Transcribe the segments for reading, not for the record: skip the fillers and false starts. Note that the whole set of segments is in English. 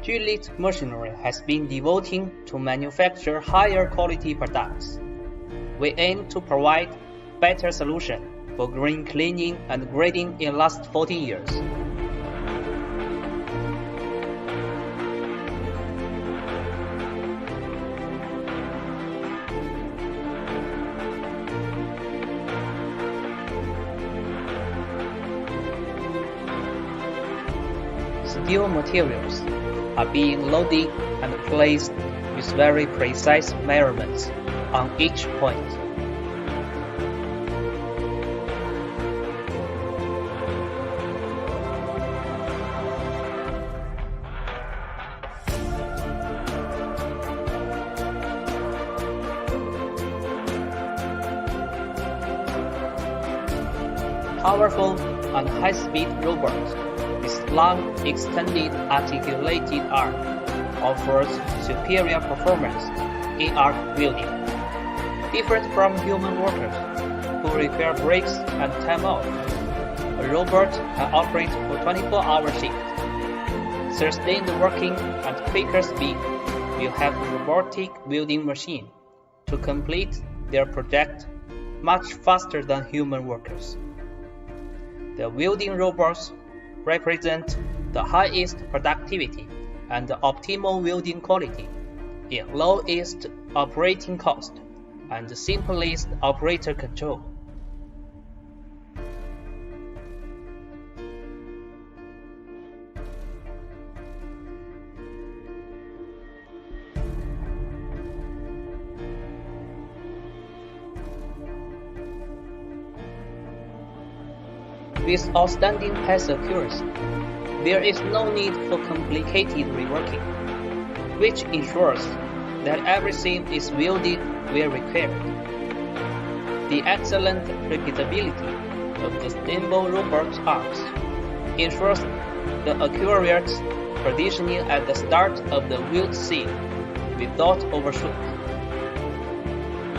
Julite machinery has been devoting to manufacture higher quality products. We aim to provide better solution for green cleaning and grading in last 14 years. Steel materials are being loaded and placed with very precise measurements on each point. Powerful and high-speed robots with long, extended articulated arm offers superior performance in arc welding. Different from human workers who require breaks and time off, a robot can operate for 24-hour shift. Sustained working and quicker speed will help robotic welding machine to complete their project much faster than human workers. The welding robots represent the highest productivity and optimal welding quality in lowest operating cost and simplest operator control. With outstanding pass accuracy, there is no need for complicated reworking, which ensures that everything is welded where required. The excellent repeatability of the stable robot arms ensures the accurate positioning at the start of the weld seam without overshoot.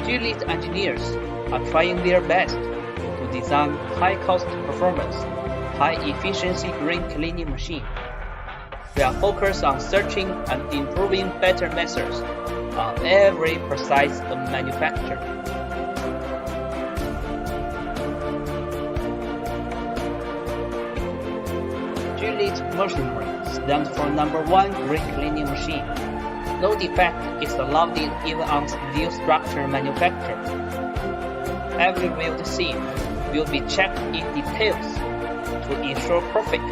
Julite engineers are trying their best to design high-cost performance, high-efficiency green cleaning machine. We are focused on searching and improving better methods on every process of manufacture. Julite machinery stands for #1 green cleaning machine. No defect is allowed even on steel structure manufacture. Every weld seam will be checked in details to ensure perfect